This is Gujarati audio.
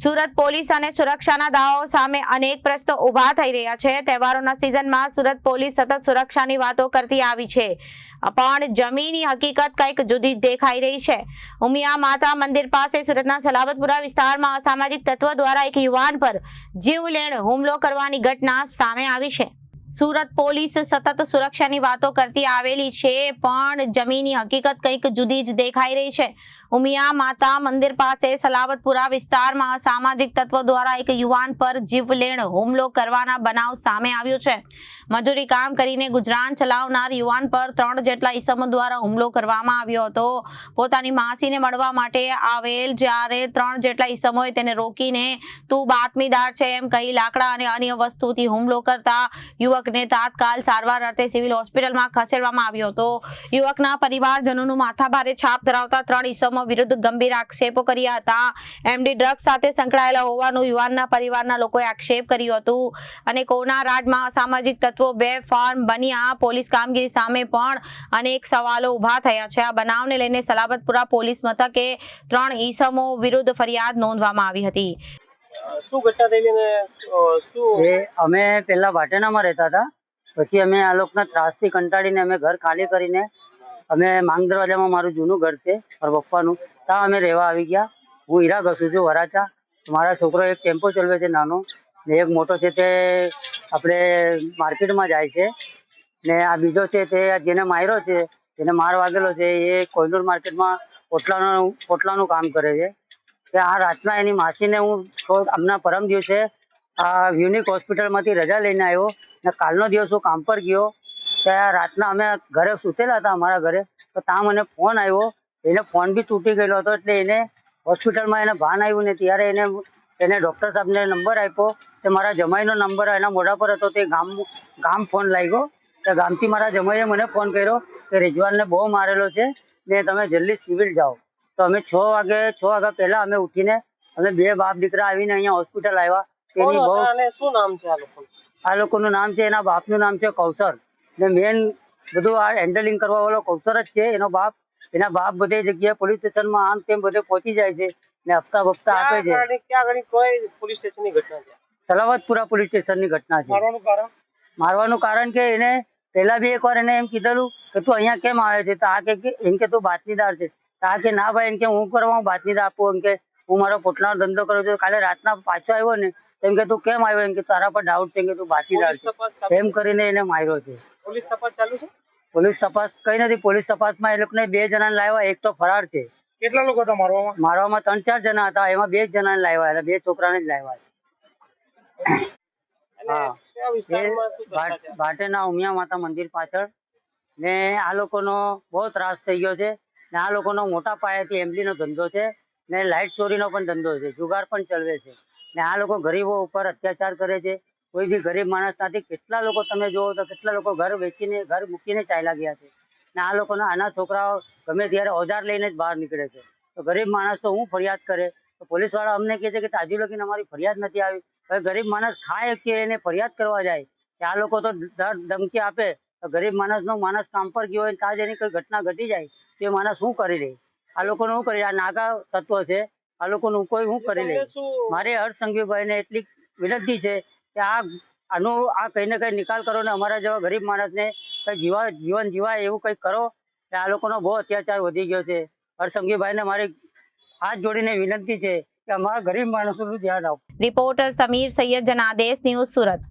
સુરત પોલીસ અને સુરક્ષાના દાવાઓ સામે અનેક પ્રશ્નો ઊભા થઈ રહ્યા છે। તહેવારોના સિઝનમાં સુરત પોલીસ સતત સુરક્ષાની વાતો કરતી આવી છે, પણ જમીની હકીકત કંઈક જુદી દેખાઈ રહી છે। ઉમિયા માતા મંદિર પાસે સુરતના સલાબતપુરા વિસ્તારમાં અસામાજિક તત્વો દ્વારા એક યુવાન પર જીવલેણ હુમલો કરવાની ઘટના સામે આવી છે। સુરત પોલીસ સતત સુરક્ષાની વાતો કરતી આવેલી છે, પણ જમીની હકીકત કંઈક જુદી જ દેખાઈ રહી છે। ઉમિયા માતા મંદિર પાસે સલાબતપુરા વિસ્તારમાં સામાજિક તત્વો દ્વારા એક યુવાન પર જીવલેણ હુમલો કરવાના બનાવ સામે આવ્યો છે। મજૂરી કામ કરીને ગુજરાન ચલાવનાર યુવાન પર 3 જેટલા ઈસમો દ્વારા હુમલો કરવામાં આવ્યો હતો। પોતાની માસીને મળવા માટે આવેલ જ્યારે 3 જેટલા ઈસમોએ તેને રોકીને તું બાતમીદાર છે એમ કહી લાકડા અને અન્ય વસ્તુથી હુમલો કરતા યુવકને તાત્કાલ સારવાર અર્થે સિવિલ હોસ્પિટલમાં ખસેડવામાં આવ્યો હતો। યુવકના પરિવારજનોનું માથાભારે છાપ ધરાવતા 3 ઈસમો વિરુદ્ધ ગંભીર આક્ષેપો કર્યા હતા। એમડી ડ્રગ્સ સાથે સંકળાયેલા હોવાનું યુવાનના પરિવારના લોકોએ આક્ષેપ કર્યો હતો અને કોના રાજમાં અસામાજિક તત્વો બેફામ બન્યા। પોલીસ કામગીરી સામે પણ અનેક સવાલો ઊભા થયા છે। આ બનાવને લઈને સલાબતપુરા પોલીસ મથકે 3 ઈસમો વિરુદ્ધ ફરિયાદ નોંધવામાં આવી હતી। શું ઘટના થયેલી ને શું અમે પહેલા વાટેનામાં રહેતા હતા, પછી અમે આ લોકોના ત્રાસથી કંટાળીને અમે ઘર ખાલી કરીને અમે માંગ દરવાજામાં મારું જૂનું ઘર છે મારા પપ્પાનું, ત્યાં અમે રહેવા આવી ગયા। હું હીરા ઘસું છું વરાછા। મારા છોકરો એક ટેમ્પો ચલાવે છે નાનો, ને એક મોટો છે તે આપણે માર્કેટમાં જાય છે, ને આ બીજો છે તે જેને માર્યો છે, જેને માર વાગેલો છે એ કોઈનૂર માર્કેટમાં પોટલાનું કામ કરે છે। કે આ રાતના એની માસીને હું હમણાં પરમ દિવસે આ યુનિક હોસ્પિટલમાંથી રજા લઈને આવ્યો ને કાલનો દિવસ હું કામ પર ગયો। ત્યાં રાતના અમે ઘરે સૂતેલા હતા અમારા ઘરે, તો ત્યાં મને ફોન આવ્યો। એને ફોન બી તૂટી ગયેલો હતો, એટલે એને હોસ્પિટલમાં એને ભાન આવ્યું ને ત્યારે એને ડૉક્ટર સાહેબને નંબર આપ્યો। તે મારા જમાઈનો નંબર એના મોઢા પર હતો, તે ગામ ફોન લાગ્યો। તે ગામથી મારા જમાઈએ મને ફોન કર્યો કે રિજવાનને બહુ મારેલો છે ને તમે જલ્દી સિવિલ જાઓ। તો અમે 6 વાગ્યા પહેલા અમે ઉઠીને અમે 2 બાપ દીકરા આવીને અહીંયા હોસ્પિટલ આવ્યા। એની બહુ શું નામ છે આ લોકોનું નામ છે, એના બાપનું નામ છે કૌશર, ને મેન બધું આ હેન્ડલિંગ કરવા વાળો કૌશર જ છે। એના બાપ બધી જગ્યાએ પોલીસ સ્ટેશનમાં આમ તેમ બધે પહોંચી જાય છે ને હપ્તા આપે છે। ક્યાં આગળ કોઈ પોલીસ સ્ટેશનની ઘટના છે? સલાબતપુરા પોલીસ સ્ટેશનની ઘટના છે। મારવાનું કારણ કે એને પહેલા બી એકવાર એને એમ કીધેલું કે તું અહીંયા કેમ આવે છે, તો આ કે એમ કે તું બાતમીદાર છે, તો આ કે ના ભાઈ એમ કે હું કરવા બાતમીદાર આપું, એમ કે હું મારો પોટલાનો ધંધો કરું છું। કાલે રાતના પાછો આવ્યો ને એમ કે તું કેમ આવ્યો, એમ કે તારા પર ડાઉટ છે કે તું બાતમીદાર છે, એમ કરીને એને માર્યો છે। પોલીસ તપાસ ચાલુ છે? પોલીસ તપાસ કઈ નથી। પોલીસ તપાસમાં એ લોકોને 2 જણાને લાવ્યા, એક તો ફરાર છે। કેટલા લોકો હતા મારવામાં 3-4 જણા હતા, એમાં 2 જણાને લાવ્યા, એટલે 2 છોકરાને જ લાવ્યા। ભાટેના ઉમિયા માતા મંદિર પાછળ ને આ લોકોનો બહુ ત્રાસ થઈ ગયો છે ને આ લોકોનો મોટા પાયાથી એમડીનો ધંધો છે ને લાઇટ ચોરીનો પણ ધંધો છે, જુગાર પણ ચલાવે છે ને આ લોકો ગરીબો ઉપર અત્યાચાર કરે છે। કોઈ બી ગરીબ માણસ નથી, કેટલા લોકો તમે જુઓ તો કેટલા લોકો ઘર મૂકીને ચાલ્યા ગયા છે ને આ લોકોના આના છોકરાઓ ગમે ત્યારે ઓજાર લઈને જ બહાર નીકળે છે। તો ગરીબ માણસ તો હું ફરિયાદ કરે, તો પોલીસવાળા અમને કહે છે કે તાજી લગીને અમારી ફરિયાદ નથી આવી। હવે ગરીબ માણસ ખાય કે એને ફરિયાદ કરવા જાય, કે આ લોકો તો ધમકી આપે, તો ગરીબ માણસ કામ પર ગયો હોય ત્યાં જ એની કોઈ ઘટના ઘટી જાય તો એ માણસ શું કરી લે? આ લોકોને શું કરી? આ નાગા તત્વો છે, આ લોકોનું કોઈ શું કરી લે? મારે હર્ષસંઘવીભાઈને એટલી વિનંતી છે કે આ કંઈ ને કંઈ નિકાલ કરો ને અમારા જેવા ગરીબ માણસને કંઈ જીવન જીવાય એવું કંઈક કરો કે આ લોકોનો બહુ અત્યાચાર વધી ગયો છે। હર્ષસંઘવીભાઈને મારી હાથ જોડીને વિનંતી છે કે અમારા ગરીબ માણસોનું ધ્યાન આપો। Reporter Samir Sayed, Janadesh news, Surat.